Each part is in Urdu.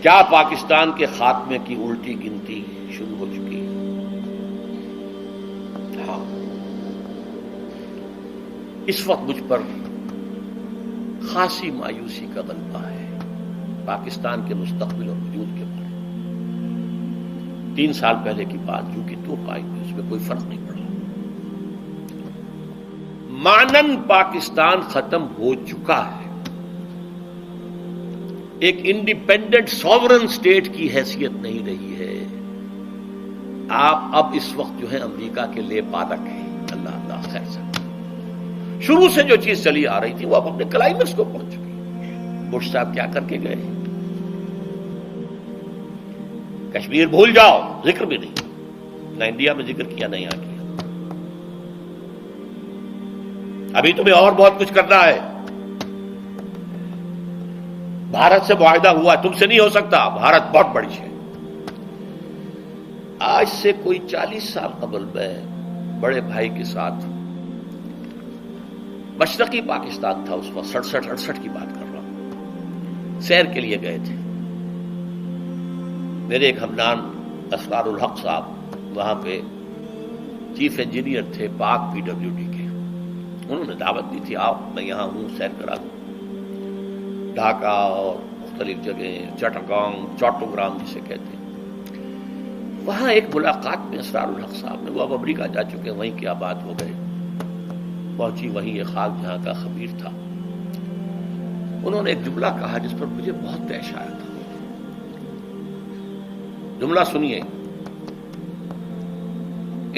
کیا پاکستان کے خاتمے کی الٹی گنتی شروع ہو چکی ہے؟ ہاں، اس وقت مجھ پر خاصی مایوسی کا غلبہ ہے پاکستان کے مستقبل اور وجود کے بارے میں۔ 3 سال پہلے کی بات جو کہ تو آئی تھی، اس میں کوئی فرق نہیں پڑا۔ مانن پاکستان ختم ہو چکا ہے، ایک انڈیپینڈنٹ ساورن اسٹیٹ کی حیثیت نہیں رہی ہے۔ آپ اب اس وقت جو ہے امریکہ کے لے پالک ہیں۔ اللہ اللہ خیر سے شروع سے جو چیز چلی آ رہی تھی وہ اب اپنے کلائمیکس کو پہنچ چکی۔ بش صاحب کیا کر کے گئے؟ کشمیر بھول جاؤ، ذکر بھی نہیں، نہ انڈیا میں ذکر کیا نہ یہاں کیا۔ ابھی تمہیں اور بہت کچھ کرنا ہے۔ بھارت سے معاہدہ ہوا، تم سے نہیں ہو سکتا، بھارت بہت بڑی ہے۔ آج سے کوئی 40 سال قبل میں بڑے بھائی کے ساتھ مشرقی پاکستان تھا، اس وقت 67-68 کی بات کر رہا ہوں، سیر کے لیے گئے تھے۔ میرے ایک ہمنان اسرار الحق صاحب وہاں پہ چیف انجینئر تھے پاک PWD کے، انہوں نے دعوت دی تھی، آؤ میں یہاں ہوں، سیر کرا دوں۔ ڈھاکہ اور مختلف جگہیں، چٹاگانگ، چوٹوگرام جسے کہتے ہیں، وہاں ایک ملاقات میں اسرار الحق صاحب نے، وہ اب امریکہ جا چکے، وہیں کی آباد ہو گئے، پہنچی وہیں یہ خاک جہاں کا خبیر تھا۔ انہوں نے ایک جملہ کہا جس پر مجھے بہت پیش آیا تھا۔ جملہ سنیے،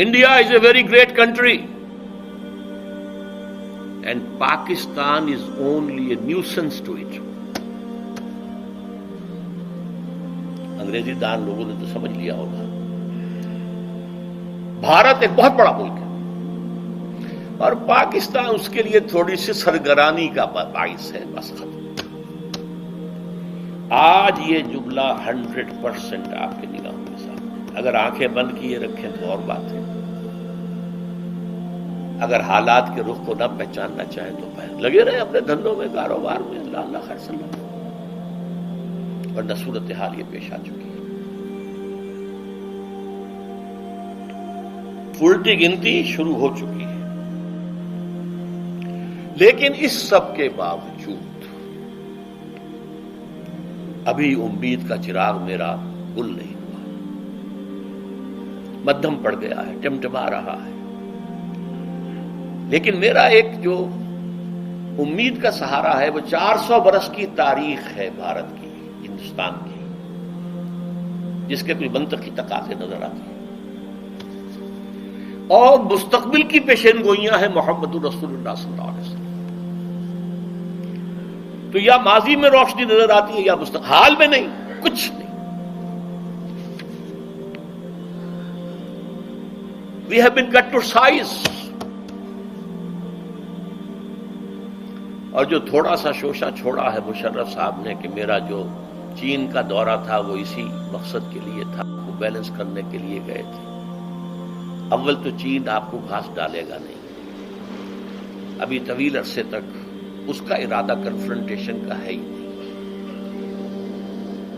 India is a very great country and Pakistan is only a nuisance to it. انگریزی دان لوگوں نے تو سمجھ لیا ہوگا، بھارت ایک بہت بڑا ملک ہے اور پاکستان اس کے لیے تھوڑی سی سرگرانی کا باعث ہے، بس ختم۔ آج یہ جملہ 100% آپ کے نگاہوں کے سامنے، اگر آنکھیں بند کیے رکھیں تو اور بات ہے، اگر حالات کے رخ کو نہ پہچاننا چاہیں تو لگے رہے اپنے دھندوں میں، کاروبار میں، اللہ اللہ خیر سلام، ورنہ صورتحال یہ پیش آ چکی ہے۔ الٹی گنتی شروع ہو چکی ہے، لیکن اس سب کے باوجود ابھی امید کا چراغ میرا گل نہیں ہوا، مدھم پڑ گیا ہے، ٹمٹما رہا ہے۔ لیکن میرا ایک جو امید کا سہارا ہے وہ 400 برس کی تاریخ ہے بھارت کی، ہندوستان کی، جس کے کوئی منطقی تقاضے نظر آتے ہیں، اور مستقبل کی پیشین گوئیاں ہیں محمد رسول اللہ صلی اللہ علیہ وسلم۔ تو یا ماضی میں روشنی نظر آتی ہے یا حال میں نہیں، کچھ نہیں۔ We have been cut to size۔ اور جو تھوڑا سا شوشہ چھوڑا ہے مشرف صاحب نے کہ میرا جو چین کا دورہ تھا وہ اسی مقصد کے لیے تھا، وہ بیلنس کرنے کے لیے گئے تھے۔ اول تو چین آپ کو گھاس ڈالے گا نہیں، ابھی طویل عرصے تک اس کا ارادہ کنفرنٹیشن کا ہے ہی نہیں،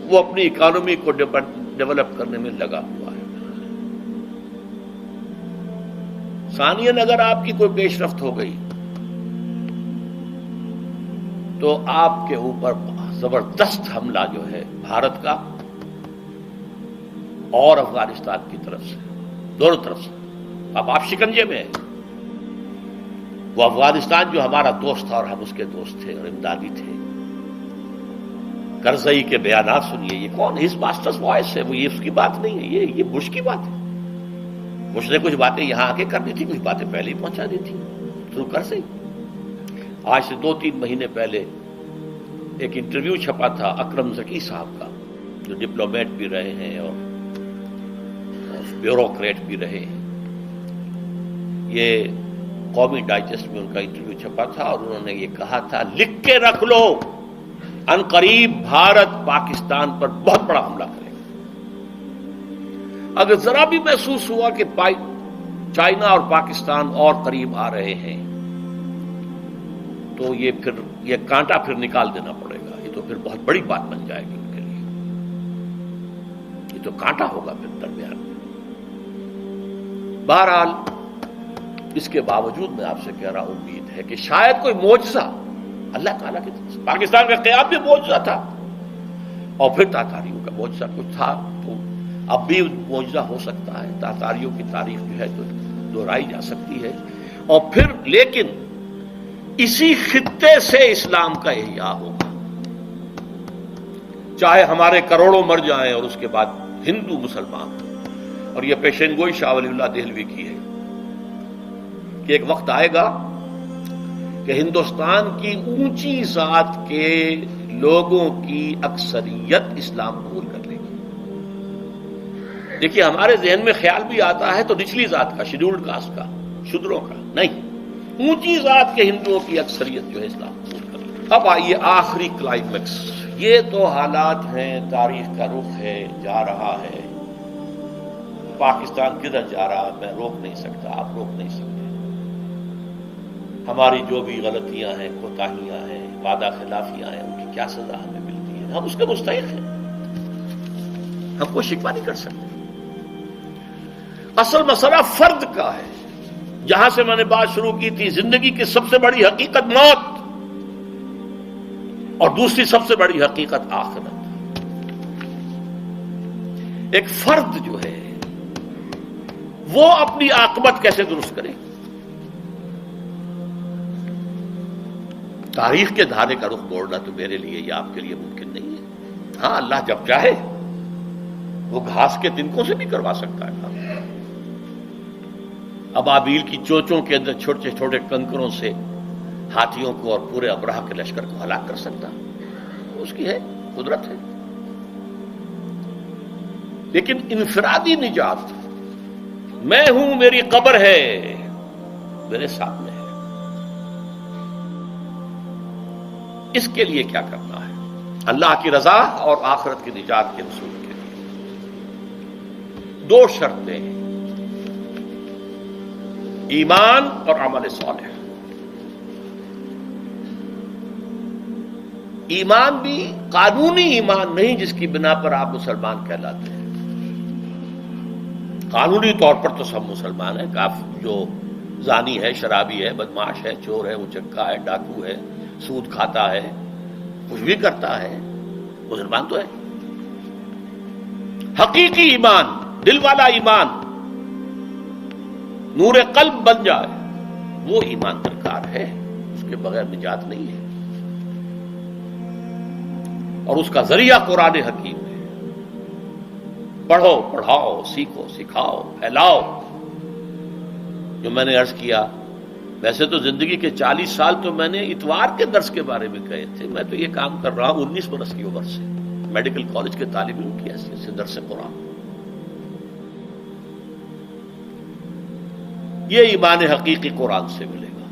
وہ اپنی اکانومی کو ڈیولپ کرنے میں لگا ہوا ہے۔ ثانیاً اگر آپ کی کوئی پیش رفت ہو گئی تو آپ کے اوپر زبردست حملہ جو ہے بھارت کا اور افغانستان کی طرف سے، دونوں طرف سے، اب آپ شکنجے میں ہیں۔ وہ افغانستان جو ہمارا دوست تھا اور ہم اس کے دوست تھے اور امدادی تھے، کرزئی کے بیانات سنیے، یہ کون ہز ماسٹرز وائس ہے، وہ یہ اس کی بات نہیں ہے، یہ بش کی بات ہے۔ بش نے کچھ باتیں یہاں آ کے کرنی تھی، کچھ باتیں پہلے ہی پہنچا دی تھی تھرو کرزئی۔ آج سے 2-3 مہینے پہلے ایک انٹرویو چھپا تھا اکرم ذکی صاحب کا، جو ڈپلومیٹ بھی رہے ہیں اور بیوروکریٹ بھی رہے ہیں۔ یہ قومی ڈائجسٹ میں ان کا انٹرویو چھپا تھا اور انہوں نے یہ کہا تھا، لکھ کے رکھ لو، ان قریب بھارت پاکستان پر بہت بڑا حملہ کرے گا۔ اگر ذرا بھی محسوس ہوا کہ چائنا اور پاکستان اور قریب آ رہے ہیں تو یہ کانٹا پھر نکال دینا پڑے گا، یہ تو پھر بہت بڑی بات بن جائے گی ان کے لیے۔ تو کانٹا ہوگا پھر درمیان میں۔ بہرحال اس کے باوجود میں آپ سے کہہ رہا ہوں، امید ہے کہ شاید کوئی معجزہ اللہ تعالیٰ کی طرف سے، پاکستان کا قیام بھی معجزہ تھا، اور پھر تاتاریوں کا معجزہ کچھ تھا، تو اب بھی معجزہ ہو سکتا ہے۔ تاتاریوں کی تاریخ جو ہے تو دہرائی جا سکتی ہے، اور پھر لیکن اسی خطے سے اسلام کا احیاء ہوگا، چاہے ہمارے کروڑوں مر جائیں اور اس کے بعد ہندو مسلمان ہوں۔ اور یہ پیشین گوئی شاہ ولی اللہ دہلوی کی ہے کہ ایک وقت آئے گا کہ ہندوستان کی اونچی ذات کے لوگوں کی اکثریت اسلام قبول کر لے گی۔ دیکھیے ہمارے ذہن میں خیال بھی آتا ہے تو نچلی ذات کا، شیڈولڈ کاسٹ کا، شودروں کا نہیں، اونچی ذات کے ہندوؤں کی اکثریت جو ہے اسلام قبول کر لے گی۔ اب آئیے آخری کلائمیکس، یہ تو حالات ہیں، تاریخ کا رخ ہے، جا رہا ہے، پاکستان کدھر جا رہا میں روک نہیں سکتا، آپ روک نہیں سکتے۔ ہماری جو بھی غلطیاں ہیں، کوتاہیاں ہیں، وعدہ خلافیاں ہیں، ان کی کیا سزا ہمیں ملتی ہے، ہم اس کے مستحق ہیں، ہم کوئی شکوہ نہیں کر سکتے۔ اصل مسئلہ فرد کا ہے، جہاں سے میں نے بات شروع کی تھی، زندگی کی سب سے بڑی حقیقت موت، اور دوسری سب سے بڑی حقیقت آخرت۔ ایک فرد جو ہے وہ اپنی عاقبت کیسے درست کرے؟ تاریخ کے دھارے کا رخ موڑنا تو میرے لیے یا آپ کے لیے ممکن نہیں ہے۔ ہاں اللہ جب چاہے وہ گھاس کے تنکوں سے بھی کروا سکتا ہے۔ ابابیل کی چوچوں کے اندر چھوٹے چھوٹے کنکروں سے ہاتھیوں کو اور پورے ابرہہ کے لشکر کو ہلاک کر سکتا، اس کی ہے قدرت ہے۔ لیکن انفرادی نجات، میں ہوں، میری قبر ہے، میرے سامنے ہے، اس کے لیے کیا کرنا ہے؟ اللہ کی رضا اور آخرت کی نجات کے حصول کے لیے دو شرطیں ہیں، ایمان اور عمل صالح۔ ایمان بھی قانونی ایمان نہیں جس کی بنا پر آپ مسلمان کہلاتے ہیں۔ قانونی طور پر تو سب مسلمان ہیں، جو زانی ہے، شرابی ہے، بدماش ہے، چور ہے، اچکا ہے، ڈاکو ہے، سود کھاتا ہے، کچھ بھی کرتا ہے، مسلمان تو ہے۔ حقیقی ایمان، دل والا ایمان، نور قلب بن جائے، وہ ایمان درکار ہے، اس کے بغیر نجات نہیں ہے، اور اس کا ذریعہ قرآن حکیم ہے۔ پڑھو، پڑھاؤ، سیکھو، سکھاؤ، پھیلاؤ۔ جو میں نے عرض کیا، ویسے تو زندگی کے 40 سال تو میں نے اتوار کے درس کے بارے میں کہے تھے، میں تو یہ کام کر رہا ہوں 19 برس کی عمر سے، میڈیکل کالج کے طالب علم کی حیثیت سے درس قرآن۔ یہ ایمان حقیقی قرآن سے ملے گا۔